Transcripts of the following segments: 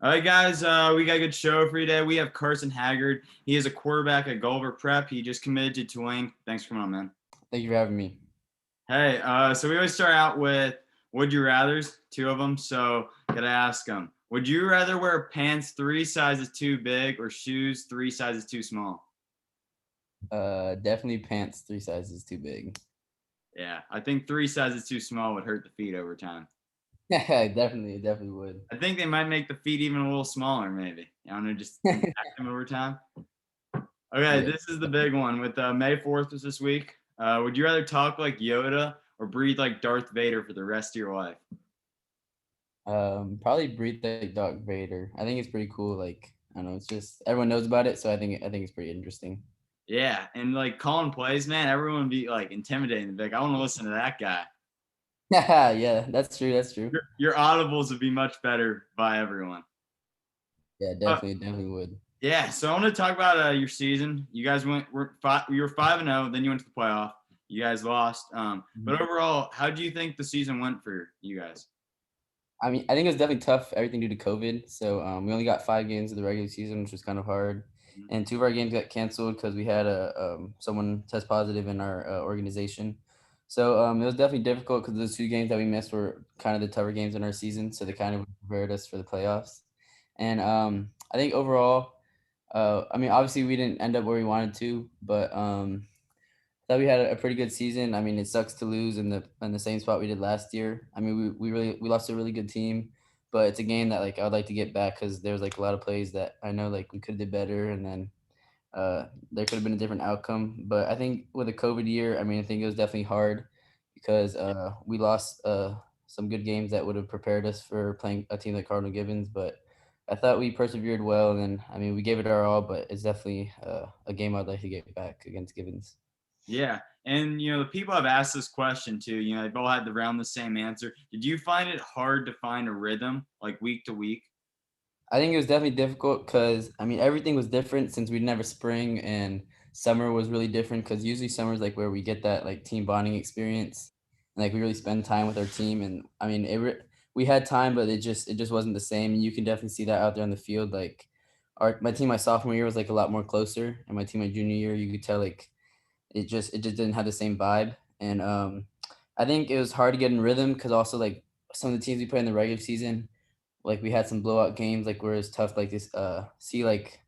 All right, guys, we got a good show for you today. We have Carson Haggard. He is a quarterback at Gulliver Prep. He just committed to Tulane. Thanks for coming on, man. Thank you for having me. Hey, so we always start out with would you rather's, two of them. So gotta ask them, would you rather wear pants 3 sizes too big or shoes 3 sizes too small? Definitely pants 3 sizes too big. Yeah, I think 3 sizes too small would hurt the feet over time. Yeah, definitely would. I think they might make the feet even a little smaller, maybe. I don't know, just impact them over time. Okay, Yeah. this is the big one with May 4th was this week. Would you rather talk like Yoda or breathe like Darth Vader for the rest of your life? Probably breathe like Darth Vader. I think it's pretty cool. Like, I don't know, it's just everyone knows about it, so I think it's pretty interesting. Yeah, and like calling plays, man, everyone would be like intimidating. Like, I want to listen to that guy. Yeah, that's true. That's true. Your audibles would be much better by everyone. Yeah, Uh, definitely would. yeah, so I want to talk about your season. You guys you were 5-0, then you went to the playoff. You guys lost. But Mhm. overall, how do you think the season went for you guys? I mean, I think it was definitely tough, everything due to COVID. So we only got 5 games of the regular season, which was kind of hard. And two of our games got canceled because we had someone test positive in our organization. So it was definitely difficult because those 2 games that we missed were kind of the tougher games in our season. So they kind of prepared us for the playoffs. And I think overall, I mean, obviously we didn't end up where we wanted to, but thought we had a pretty good season. I mean, it sucks to lose in the same spot we did last year. I mean, we lost to a really good team, but it's a game that like I would like to get back because there's like a lot of plays that I know like we could have did better, and then there could have been a different outcome. But I think with a COVID year, I mean, I think it was definitely hard because we lost some good games that would have prepared us for playing a team like Cardinal Gibbons, but. I thought we persevered well, and I mean we gave it our all, but it's definitely a game I'd like to get back against Gibbons. Yeah. And the people have asked this question too. They've all had around the same answer. Did you find it hard to find a rhythm like week to week? I think it was definitely difficult because I mean everything was different since we didn't have a spring, and summer was really different because usually summer is like where we get that like team bonding experience, and like we really spend time with our team. And I mean we had time, but it just wasn't the same. And you can definitely see that out there on the field. Like my team my sophomore year was like a lot more closer, and my team my junior year you could tell like it just didn't have the same vibe. And I think it was hard to get in rhythm because also like some of the teams we played in the regular season, like we had some blowout games, like where it's tough, like this, see like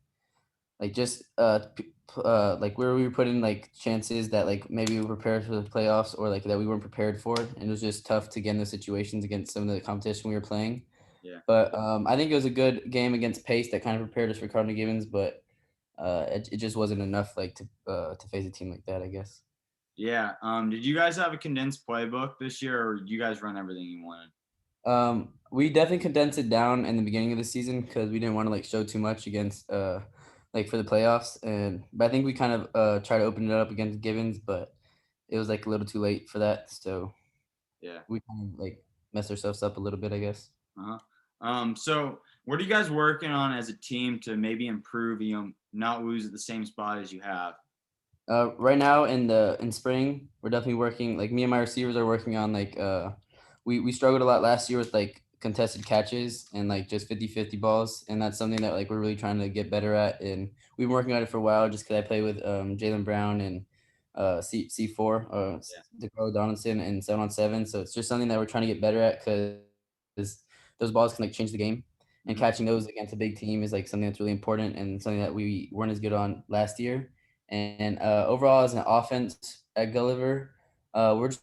just like where we were putting like chances that like maybe we were prepared for the playoffs or like that we weren't prepared for, and it was just tough to get in those situations against some of the competition we were playing. Yeah. But I think it was a good game against Pace that kind of prepared us for Cardinal Gibbons, but it just wasn't enough like to face a team like that, I guess. Yeah. Did you guys have a condensed playbook this year, or you guys run everything you wanted? We definitely condensed it down in the beginning of the season because we didn't want to like show too much against like for the playoffs, and but I think we kind of tried to open it up against Gibbons, but it was like a little too late for that, so Yeah. we kind of like messed ourselves up a little bit, I guess. Uh-huh. So what are you guys working on as a team to maybe improve, not lose at the same spot as you have? Right now in spring, we're definitely working. Like me and my receivers are working on like we struggled a lot last year with like contested catches and like just 50-50 balls, and that's something that like we're really trying to get better at. And we've been working on it for a while, just because I play with Jalen Brown and C4 Yeah. Dakota Donaldson and 7-on-7. So it's just something that we're trying to get better at because those balls can like change the game. And Mhm. catching those against a big team is like something that's really important and something that we weren't as good on last year. And overall, as an offense at Gulliver,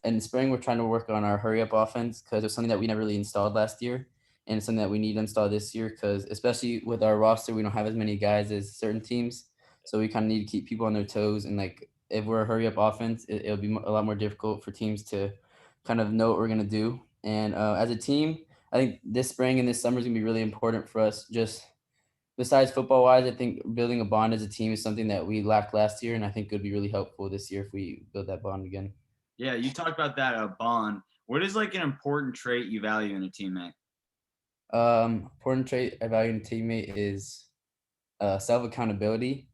in spring we're trying to work on our hurry up offense because it's something that we never really installed last year, and it's something that we need to install this year because especially with our roster, we don't have as many guys as certain teams, so we kind of need to keep people on their toes. And like if we're a hurry up offense, it'll be a lot more difficult for teams to kind of know what we're gonna do. And as a team, I think this spring and this summer is gonna be really important for us. Just besides football wise, I think building a bond as a team is something that we lacked last year, and I think it would be really helpful this year if we build that bond again. Yeah, you talked about that bond. What is like an important trait you value in a teammate? Important trait I value in a teammate is self accountability.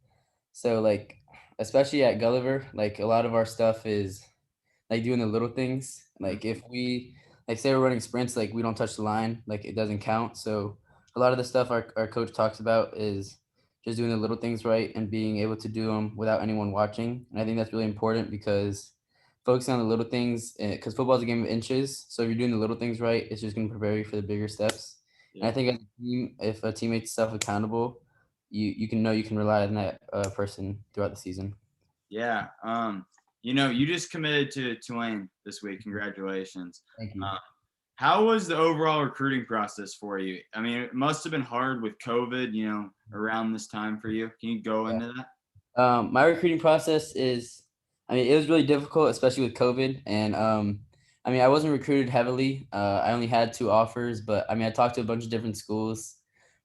So like, especially at Gulliver, like a lot of our stuff is like doing the little things. Mhm. Like if we like say we're running sprints, like we don't touch the line, like it doesn't count. So a lot of the stuff our coach talks about is just doing the little things right and being able to do them without anyone watching. And I think that's really important because focusing on the little things, because football is a game of inches. So if you're doing the little things right, it's just going to prepare you for the bigger steps. And I Yeah. think as a team, if a teammate's self accountable, you can know you can rely on that person throughout the season. Yeah. You just committed to Tulane this week. Congratulations. Thank you. Uh, how was the overall recruiting process for you? I mean, it must have been hard with COVID, around this time for you. Can you go Yeah. into that? My recruiting process is, I mean, it was really difficult, especially with COVID. And I mean, I wasn't recruited heavily. I only had 2 offers, but I mean, I talked to a bunch of different schools.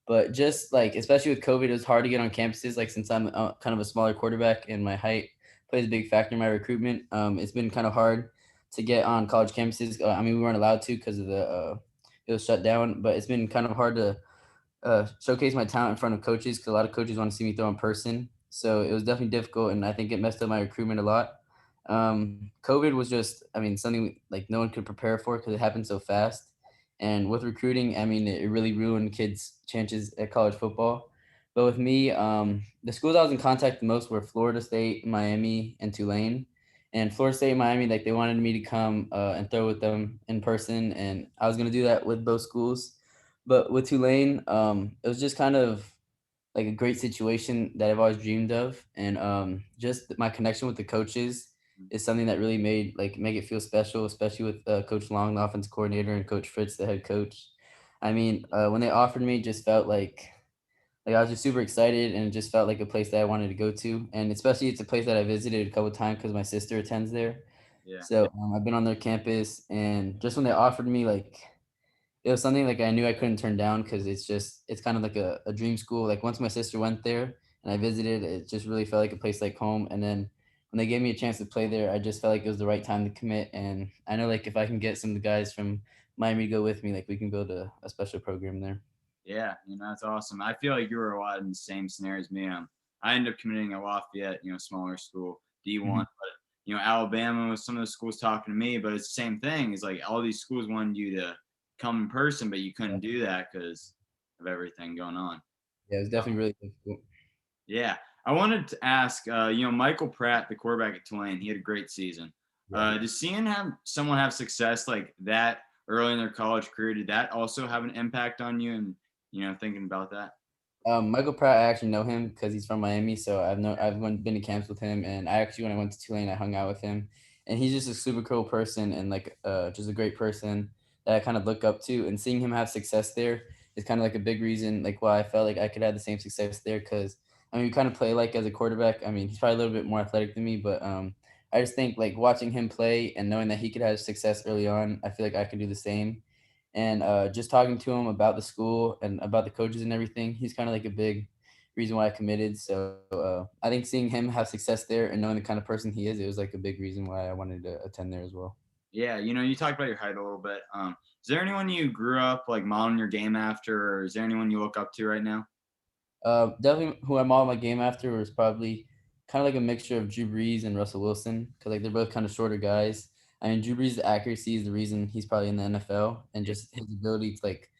But just like, especially with COVID, it was hard to get on campuses. Like, since I'm kind of a smaller quarterback and my height plays a big factor in my recruitment, it's been kind of hard to get on college campuses. I mean, we weren't allowed to because of it was shut down. But it's been kind of hard to showcase my talent in front of coaches because a lot of coaches want to see me throw in person. So it was definitely difficult, and I think it messed up my recruitment a lot. COVID was just, I mean, something like no one could prepare for because it happened so fast. And with recruiting, I mean, it really ruined kids' chances at college football. But with me, the schools I was in contact the most were Florida State, Miami, and Tulane. And Florida State and Miami, like they wanted me to come and throw with them in person, and I was gonna do that with both schools. But with Tulane, it was just kind of like a great situation that I've always dreamed of, and just my connection with the coaches is something that really make it feel special, especially with Coach Long, the offense coordinator, and Coach Fritz, the head coach. I mean, when they offered me, it just felt like I was just super excited, and it just felt like a place that I wanted to go to, and especially it's a place that I visited a couple times because my sister attends there. Yeah. So I've been on their campus, and just when they offered me, like it was something like I knew I couldn't turn down because it's kind of like a dream school. Like once my sister went there and I visited, it just really felt like a place like home. And then when they gave me a chance to play there, I just felt like it was the right time to commit. And I know like if I can get some of the guys from Miami to go with me, like we can build a special program there. Yeah, that's awesome. I feel like you were a lot in the same scenario as me. I ended up committing at Lafayette, smaller school, D1. Mhm. But Alabama was some of the schools talking to me, but it's the same thing. It's like all these schools wanted you to come in person, but you Yeah, couldn't do that because of everything going on. yeah, it was definitely really difficult. Yeah, I wanted to ask, Michael Pratt, the quarterback at Tulane, he had a great season. Yeah. Does seeing someone have success like that early in their college career, did that also have an impact on you? And thinking about that. Michael Pratt, I actually know him because he's from Miami, so been to camps with him, and I actually when I went to Tulane, I hung out with him, and he's just a super cool person and like just a great person that I kind of look up to, and seeing him have success there is kind of like a big reason like why I felt like I could have the same success there because I mean we kind of play like as a quarterback. I mean he's probably a little bit more athletic than me, but I just think like watching him play and knowing that he could have success early on, I feel like I can do the same and just talking to him about the school and about the coaches and everything, he's kind of like a big reason why I committed. So I think seeing him have success there and knowing the kind of person he is, it was like a big reason why I wanted to attend there as well. Yeah, you talked about your height a little bit. Is there anyone you grew up like modeling your game after, or is there anyone you look up to right now? Definitely who I modeled my game after was probably kind of like a mixture of Drew Brees and Russell Wilson because like they're both kind of shorter guys. I mean, Drew Brees' accuracy is the reason he's probably in the NFL, and Yeah, just his ability to like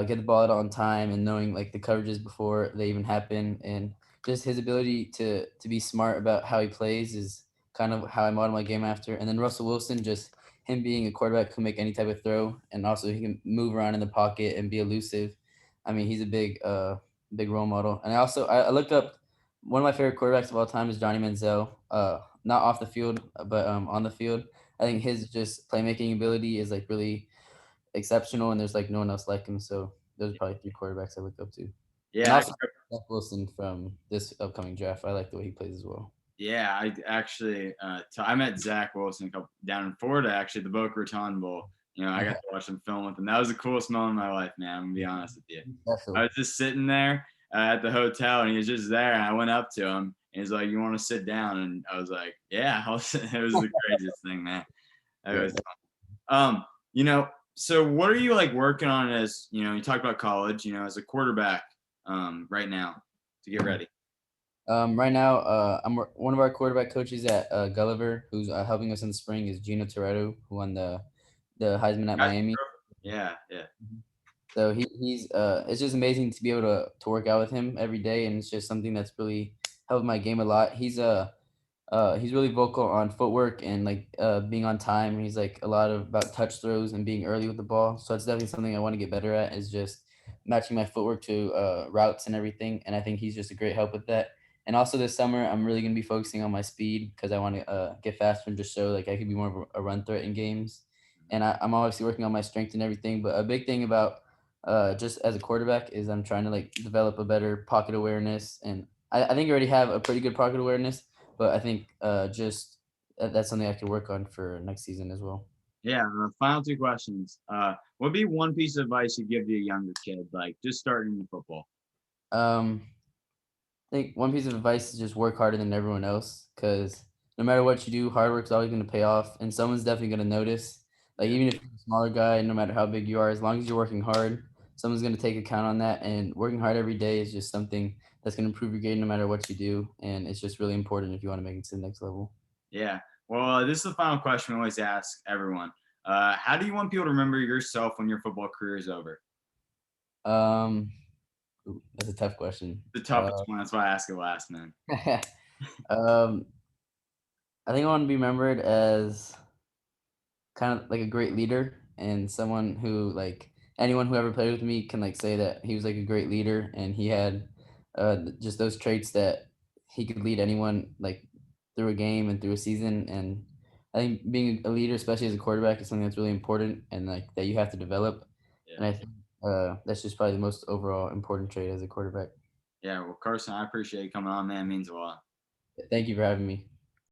get the ball out on time and knowing like the coverages before they even happen and just his ability to be smart about how he plays is kind of how I model my game after. And then Russell Wilson, just him being a quarterback who can make any type of throw and also he can move around in the pocket and be elusive. I mean, he's a big role model. And I looked up one of my favorite quarterbacks of all time is Johnny Manziel. Not off the field, but on the field. I think his just playmaking ability is like really exceptional, and there's like no one else like him. So those are probably 3 quarterbacks I look up to, and yeah, also Zach Wilson from this upcoming draft. I like the way he plays as well. yeah. I actually, I met Zach Wilson down in Florida, actually, the Boca Raton Bowl. I got to watch him film with him. That was the coolest moment of my life, man. I'm gonna be honest with you. I Special. was just sitting there at the hotel, and he was just there, and I went up to him. And he's like, "You want to sit down?" And I was like, "Yeah." It was the craziest thing, man. It Yeah. was Um, you know, so what are you like working on as, you talked about college, as a quarterback right now to get ready? Right now, one of our quarterback coaches at Gulliver, who's helping us in the spring, is Gino Toretto, who won the Heisman at Guys, Miami. yeah, yeah. So he's it's just amazing to be able to work out with him every day, and it's just something that's really helped my game a lot. He's really vocal on footwork and like being on time. He's like a lot of about touch throws and being early with the ball. So it's definitely something I want to get better at is just matching my footwork to routes and everything. And I think he's just a great help with that. And also this summer, I'm really gonna be focusing on my speed because I want to get faster and just show like I could be more of a run threat in games. And I'm obviously working on my strength and everything. But a big thing about just as a quarterback is I'm trying to like develop a better pocket awareness. And I think I already have a pretty good pocket awareness, but I think just that's something I could work on for next season as well. Yeah. Final two questions. What would be one piece of advice you give to a younger kid, like just starting in football? Um, I think one piece of advice is just work harder than everyone else because no matter what you do, hard work is always going to pay off, and someone's definitely going to notice. Like Yeah. even if you're a smaller guy, no matter how big you are, as long as you're working hard, someone's going to take account on that. And working hard every day is just something that's going to improve your game no matter what you do, and it's just really important if you want to make it to the next level. Yeah. Well, this is the final question we always ask everyone. How do you want people to remember yourself when your football career is over? Um, Ooh, that's a tough question. The toughest one. That's why I ask it last, man. um, I think I want to be remembered as kind of like a great leader and someone who like anyone who ever played with me can like say that he was like a great leader and he had just those traits that he could lead anyone like through a game and through a season. And I think being a leader, especially as a quarterback, is something that's really important and like that you have to develop. Yeah. And I think that's just probably the most overall important trait as a quarterback. Yeah. Well, Carson, I appreciate you coming on, man. It means a lot. Thank you for having me.